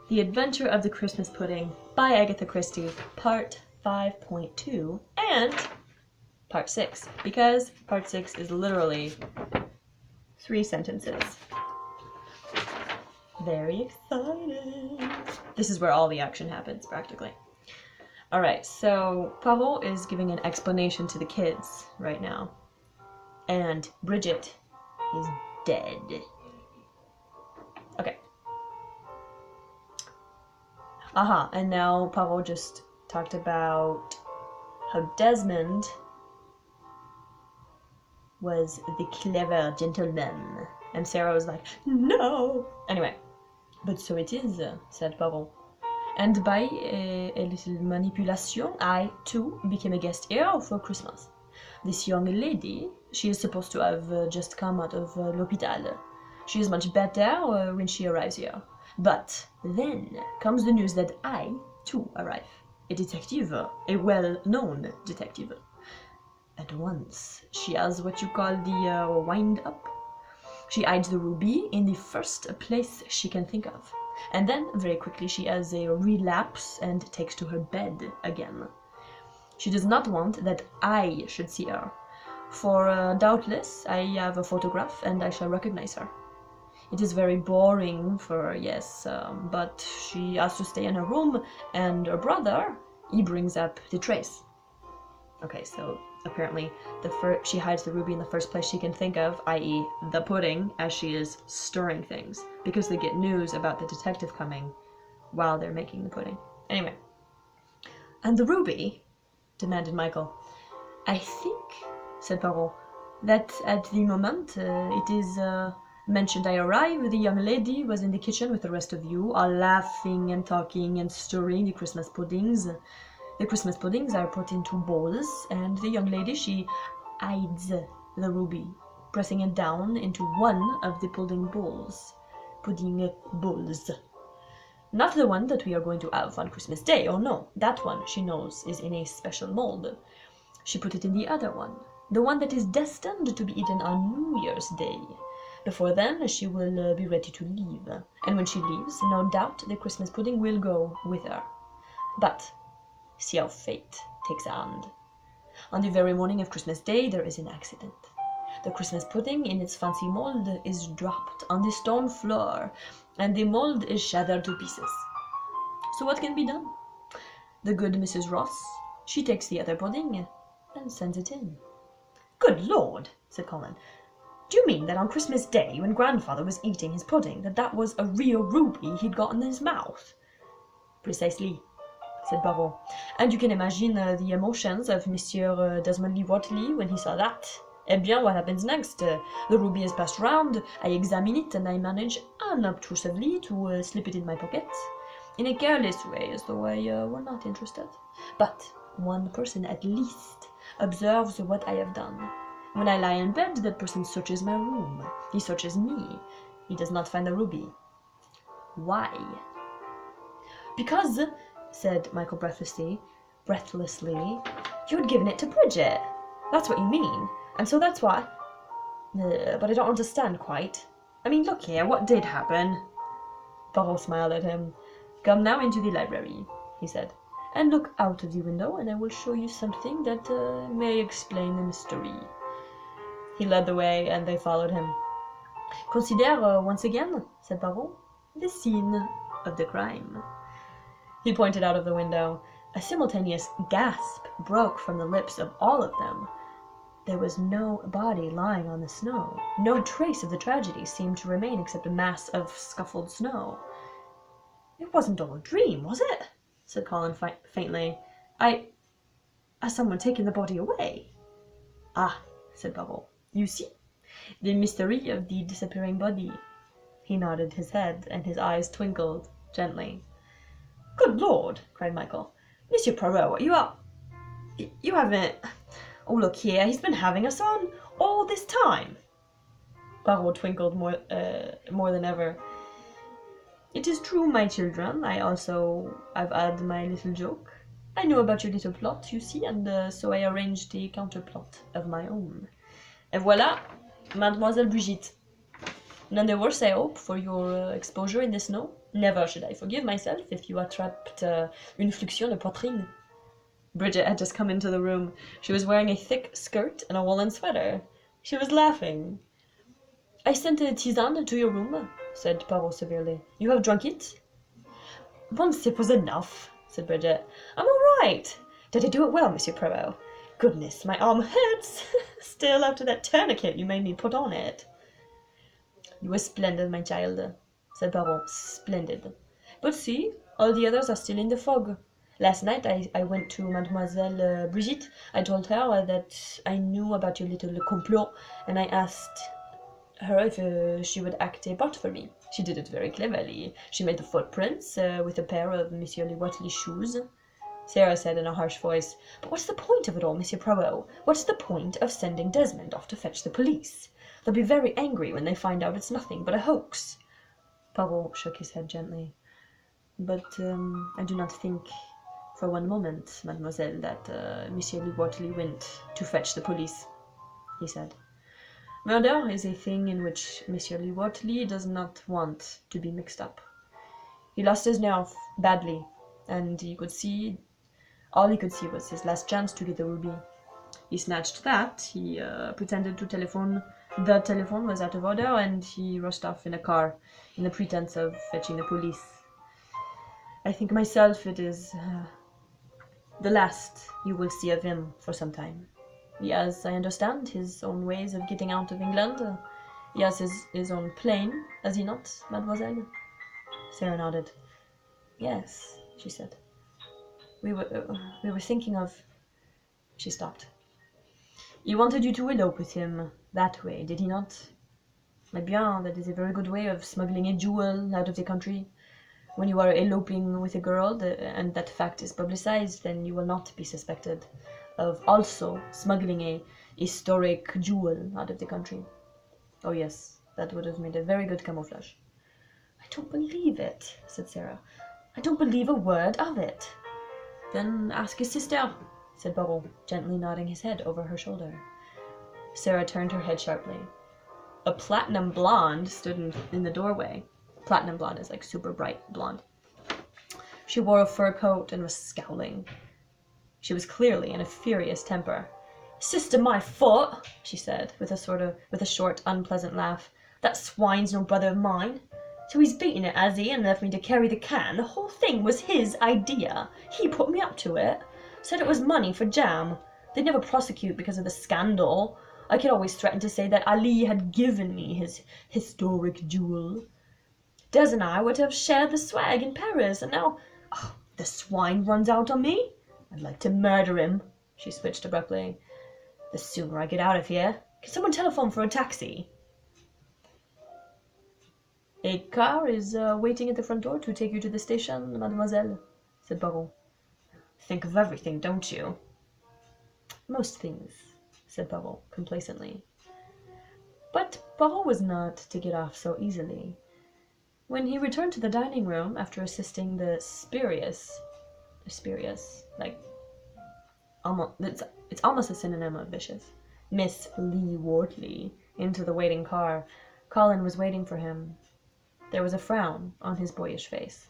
The Adventure of the Christmas Pudding by Agatha Christie, Part 5.2 and Part 6, because Part 6 is literally 3 sentences. Very exciting. This is where all the action happens, practically. Alright, so Poirot is giving an explanation to the kids right now. And Bridget is dead. Okay. Aha, and now Poirot just talked about how Desmond was the clever gentleman. And Sarah was like, no! Anyway, but so it is, said Poirot. And by a little manipulation, I, too, became a guest here for Christmas. This young lady, she is supposed to have just come out of l'hôpital. She is much better when she arrives here. But then comes the news that I, too, arrive. A detective, a well-known detective. At once, she has what you call the wind-up. She hides the ruby in the first place she can think of. And then, very quickly, she has a relapse and takes to her bed again. She does not want that I should see her, for doubtless I have a photograph and I shall recognize her. It is very boring for her, yes, but she has to stay in her room, and her brother, he brings up the trace. Okay, so apparently she hides the ruby in the first place she can think of, i.e. the pudding, as she is stirring things, because they get news about the detective coming while they're making the pudding. Anyway. And the ruby? Demanded Michael. I think, said Poirot, that at the moment it is mentioned I arrived, the young lady was in the kitchen with the rest of you, all laughing and talking and stirring the Christmas puddings. The Christmas puddings are put into bowls, and the young lady, she hides the ruby, pressing it down into one of the pudding bowls. Pudding bowls. Not the one that we are going to have on Christmas Day, oh no, that one, she knows, is in a special mold. She put it in the other one, the one that is destined to be eaten on New Year's Day. Before then, she will be ready to leave, and when she leaves, no doubt the Christmas pudding will go with her. But see how fate takes a hand. On the very morning of Christmas Day, there is an accident. The Christmas pudding in its fancy mold is dropped on the stone floor, and the mold is shattered to pieces. So what can be done? The good Mrs. Ross, she takes the other pudding and sends it in. Good Lord, said Colin. Do you mean that on Christmas Day, when Grandfather was eating his pudding, that was a real ruby he'd got in his mouth? Precisely, said Poirot. And you can imagine the emotions of Monsieur Desmond Wortley when he saw that. Eh bien, what happens next? The ruby is passed round, I examine it, and I manage unobtrusively to slip it in my pocket, in a careless way, as though I were not interested. But one person at least observes what I have done. When I lie in bed, that person searches my room. He searches me. He does not find the ruby. Why? Because, said Michael breathlessly, you had given it to Bridget. That's what you mean. And so that's why... but I don't understand quite. I mean, look here, what did happen? Poirot smiled at him. Come now into the library, he said, and look out of the window, and I will show you something that may explain the mystery. He led the way, and they followed him. Consider, once again, said Poirot, the scene of the crime. He pointed out of the window. A simultaneous gasp broke from the lips of all of them. There was no body lying on the snow. No trace of the tragedy seemed to remain except a mass of scuffled snow. It wasn't all a dream, was it? Said Colin faintly. Has someone taken the body away? Ah, said Poirot. You see, the mystery of the disappearing body. He nodded his head, and his eyes twinkled gently. Good Lord, cried Michael. Monsieur Poirot, you haven't... Oh, look here, he's been having us on all this time. Poirot twinkled more than ever. It is true, my children, I've had my little joke. I know about your little plot, you see, and so I arranged a counterplot of my own. Et voilà, Mademoiselle Brigitte. None the worse, I hope, for your exposure in the snow. Never should I forgive myself if you attract une fluxion de poitrine. Bridget had just come into the room. She was wearing a thick skirt and a woolen sweater. She was laughing. I sent a tisane to your room, said Poirot severely. You have drunk it? One sip was enough, said Bridget. I'm all right. Did I do it well, Monsieur Poirot? Goodness, my arm hurts. Still, after that tourniquet you made me put on it. You were splendid, my child, said Poirot. Splendid. But see, all the others are still in the fog. Last night I went to Mademoiselle Brigitte. I told her that I knew about your little complot, and I asked her if she would act a part for me. She did it very cleverly. She made the footprints with a pair of Monsieur Le Watley's shoes. Sarah said in a harsh voice, But what's the point of it all, Monsieur Poirot? What's the point of sending Desmond off to fetch the police? They'll be very angry when they find out it's nothing but a hoax. Poirot shook his head gently. But I do not think for one moment, mademoiselle, that Monsieur Le Watley went to fetch the police, he said. Murder is a thing in which Monsieur Le Watley does not want to be mixed up. He lost his nerve badly, and all he could see was his last chance to get the ruby. He snatched that, he pretended to telephone. The telephone was out of order, and he rushed off in a car, in the pretense of fetching the police. I think myself it is the last you will see of him for some time. He has, I understand, his own ways of getting out of England. He has his own plane, has he not, mademoiselle? Sarah nodded. Yes, she said. We were thinking of... She stopped. He wanted you to elope with him that way, did he not? Eh bien, that is a very good way of smuggling a jewel out of the country. When you are eloping with a girl, and that fact is publicized, then you will not be suspected of also smuggling a historic jewel out of the country. Oh yes, that would have made a very good camouflage. I don't believe it, said Sarah. I don't believe a word of it. Then ask his sister, said Poirot, gently nodding his head over her shoulder. Sarah turned her head sharply. A platinum blonde stood in the doorway. Platinum blonde is like super bright blonde. She wore a fur coat and was scowling. She was clearly in a furious temper. Sister my foot, she said, with a short, unpleasant laugh. That swine's no brother of mine. So he's beaten it, has he, and left me to carry the can? The whole thing was his idea. He put me up to it. Said it was money for jam. They'd never prosecute because of the scandal. I could always threaten to say that Ali had given me his historic jewel. Des and I were to have shared the swag in Paris, and now... Oh, the swine runs out on me. I'd like to murder him. She switched abruptly. The sooner I get out of here. Can someone telephone for a taxi? A car is waiting at the front door to take you to the station, mademoiselle, said Poirot. Think of everything, don't you? Most things, said Poirot complacently. But Poirot was not to get off so easily. When he returned to the dining room after assisting the spurious, like, it's almost a synonym of vicious, Miss Lee Wortley, into the waiting car, Colin was waiting for him. There was a frown on his boyish face.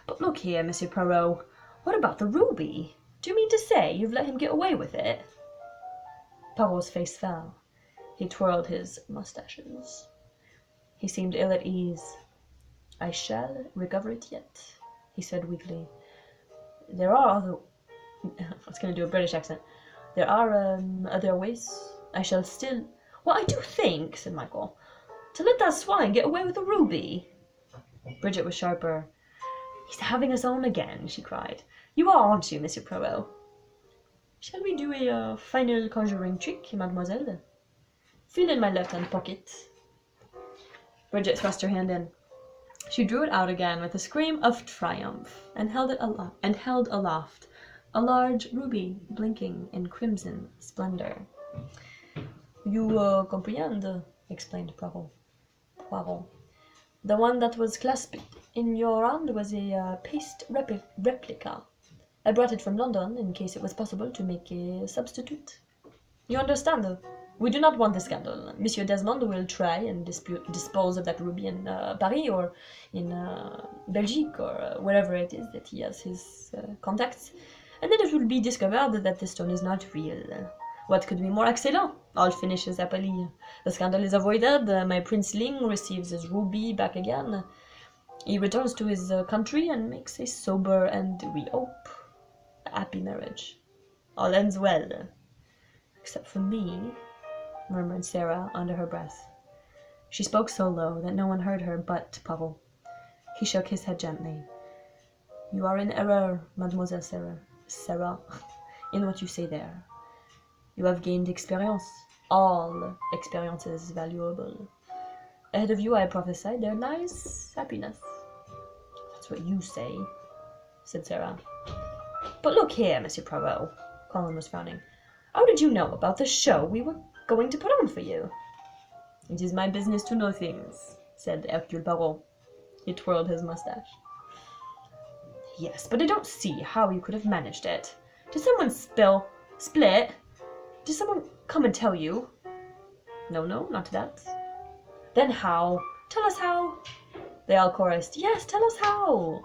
But look here, Monsieur Poirot, what about the ruby? Do you mean to say you've let him get away with it? Poirot's face fell. He twirled his moustaches. He seemed ill at ease. I shall recover it yet, he said weakly. There are other... I was going to do a British accent. There are other ways. I shall still... Well, I do think, said Michael, to let that swine get away with the ruby. Bridget was sharper. He's having us on again, she cried. You are, aren't you, Monsieur Poirot? Shall we do a final conjuring trick, mademoiselle? Feel in my left-hand pocket. Bridget thrust her hand in. She drew it out again with a scream of triumph and held aloft a large ruby blinking in crimson splendor. You comprehend, explained Poirot. The one that was clasped in your hand was a paste replica. I brought it from London in case it was possible to make a substitute. You understand? We do not want the scandal. Monsieur Desmond will try and dispose of that ruby in Paris or in Belgique or wherever it is that he has his contacts. And then it will be discovered that the stone is not real. What could be more excellent? All finishes happily. The scandal is avoided. My princeling receives his ruby back again. He returns to his country and makes a sober and, we hope, happy marriage. All ends well. Except for me, murmured Sarah under her breath. She spoke so low that no one heard her but Pavel. He shook his head gently. You are in error, Mademoiselle Sarah, in what you say there. You have gained experience. All experience is valuable. Ahead of you, I prophesy, there lies happiness. That's what you say, said Sarah. But look here, Monsieur Poirot, Colin was frowning. How did you know about the show we were going to put on for you? It is my business to know things, said Hercule Poirot. He twirled his mustache. Yes, but I don't see how you could have managed it. Did someone split? Did someone come and tell you? No, not that. Then how? Tell us how. They all chorused, yes, tell us how.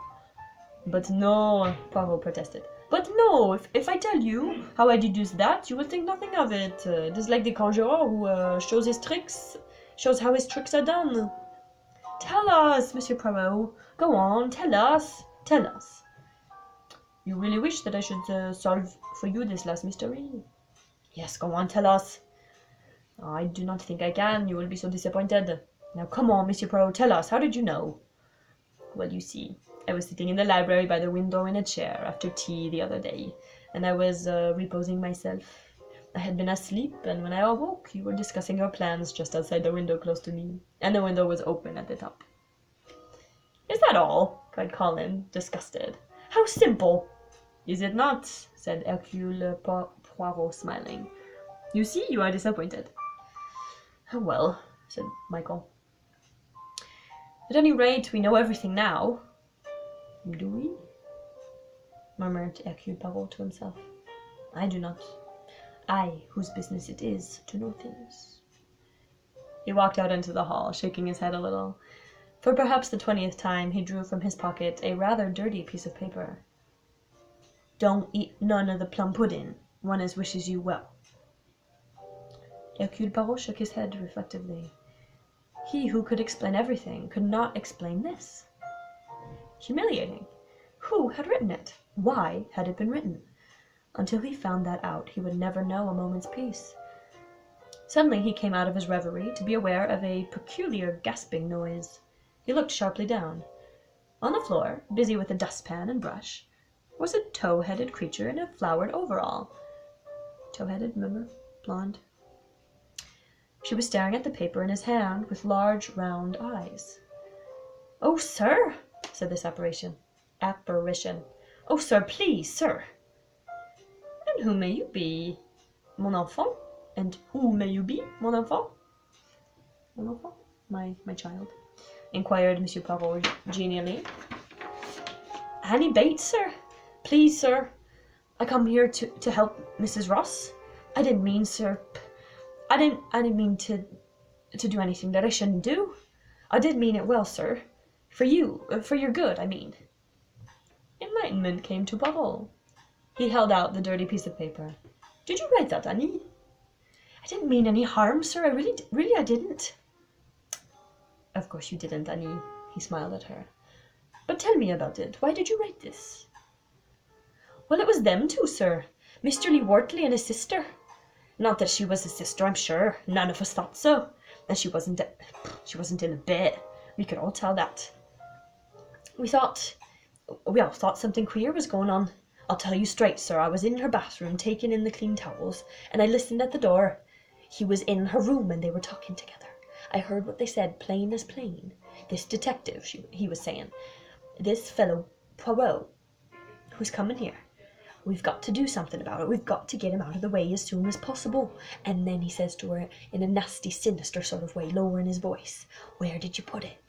But no, Poirot protested. But no, if I tell you how I deduce that, you will think nothing of it. It is like the conjurer who shows how his tricks are done. Tell us, Monsieur Poirot. Go on, tell us. You really wish that I should solve for you this last mystery? Yes, go on, tell us. I do not think I can. You will be so disappointed. Now come on, Monsieur Poirot, tell us. How did you know? Well, you see, I was sitting in the library by the window in a chair after tea the other day, and I was reposing myself. I had been asleep, and when I awoke, you were discussing your plans just outside the window close to me, and the window was open at the top. Is that all? Cried Colin, disgusted. How simple! Is it not? Said Hercule Poirot, smiling. You see, you are disappointed. Oh, well, said Michael. At any rate, we know everything now. Do we? Murmured Hercule Poirot to himself. I do not. I, whose business it is to know things. He walked out into the hall, shaking his head a little. For perhaps the 20th time, he drew from his pocket a rather dirty piece of paper. Don't eat none of the plum pudding. One as wishes you well. Hercule Poirot shook his head reflectively. He who could explain everything could not explain this. Humiliating. Who had written it? Why had it been written? Until he found that out, he would never know a moment's peace. Suddenly he came out of his reverie to be aware of a peculiar gasping noise. He looked sharply down. On the floor, busy with a dustpan and brush, was a tow-headed creature in a flowered overall. Tow-headed, remember? Blonde. She was staring at the paper in his hand with large, round eyes. Oh, sir, said this apparition. Oh, sir, please, sir. And who may you be, mon enfant? And who may you be, mon enfant? Mon enfant? My child, inquired Monsieur Poirot genially. Annie Bates, sir. Please, sir. I come here to help Mrs. Ross. I didn't mean, sir. I didn't mean to do anything that I shouldn't do. I did mean it well, sir. For you, for your good, I mean. Enlightenment came to Poirot. He held out the dirty piece of paper. Did you write that, Annie? I didn't mean any harm, sir. I really I didn't. Of course you didn't, Annie. He smiled at her. But tell me about it. Why did you write this? Well, it was them two, sir. Mr. Lee Wortley and his sister. Not that she was his sister, I'm sure. None of us thought so. And she wasn't in a bit. We could all tell that. We all thought something queer was going on. I'll tell you straight, sir. I was in her bathroom taking in the clean towels, and I listened at the door. He was in her room, and they were talking together. I heard what they said, plain as plain. This detective, he was saying, this fellow Poirot, who's coming here. We've got to do something about it. We've got to get him out of the way as soon as possible. And then he says to her in a nasty, sinister sort of way, lowering his voice, where did you put it?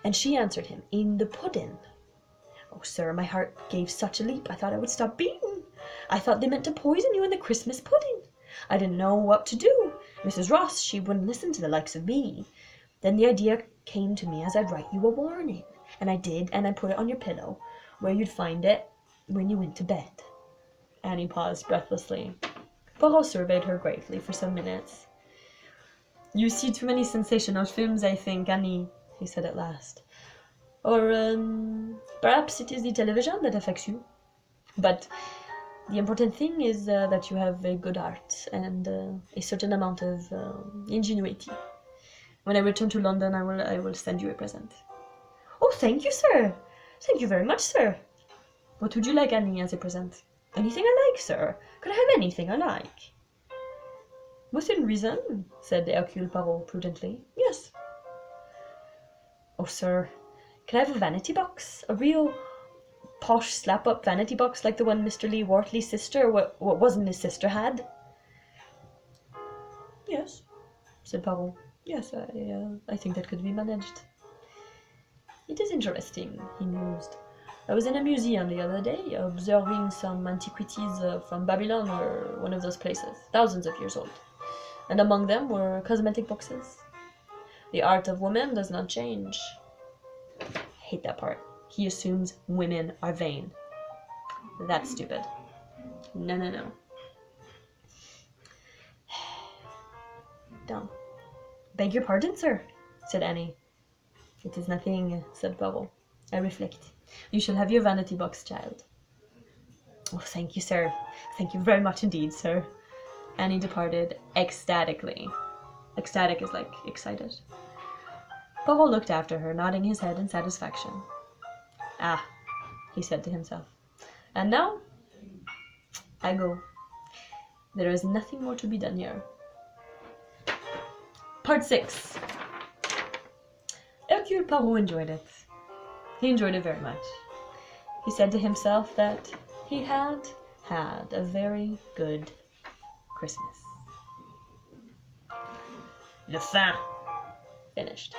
And she answered him, in the pudding. Oh, sir, my heart gave such a leap, I thought I would stop beating. I thought they meant to poison you in the Christmas pudding. I didn't know what to do. Mrs. Ross, she wouldn't listen to the likes of me. Then the idea came to me as I'd write you a warning. And I did, and I put it on your pillow, where you'd find it when you went to bed. Annie paused breathlessly. Poirot surveyed her gravely for some minutes. You see too many sensational films, I think, Annie, he said at last. Or, perhaps it is the television that affects you. But the important thing is that you have a good heart and a certain amount of ingenuity. When I return to London, I will send you a present. Oh, thank you, sir. Thank you very much, sir. What would you like, Annie, as a present? Anything I like, sir. Could I have anything I like? Within reason, said Hercule Poirot prudently. Yes. Oh, sir, can I have a vanity box? A real posh slap-up vanity box like the one Mr. Lee Wortley's sister, what wasn't his sister, had? Yes, said Poirot. Yes, I think that could be managed. It is interesting, he mused. I was in a museum the other day, observing some antiquities from Babylon or one of those places, thousands of years old. And among them were cosmetic boxes. The art of woman does not change. I hate that part. He assumes women are vain. That's stupid. No. Dumb. Beg your pardon, sir, said Annie. It is nothing, said Poirot. I reflect. You shall have your vanity box, child. Oh, thank you, sir. Thank you very much indeed, sir. Annie departed ecstatically. Ecstatic is like excited. Poirot looked after her, nodding his head in satisfaction. Ah, he said to himself. And now, I go. There is nothing more to be done here. Part 6. Hercule Poirot enjoyed it. He enjoyed it very much. He said to himself that he had had a very good Christmas. Le fin. Finished.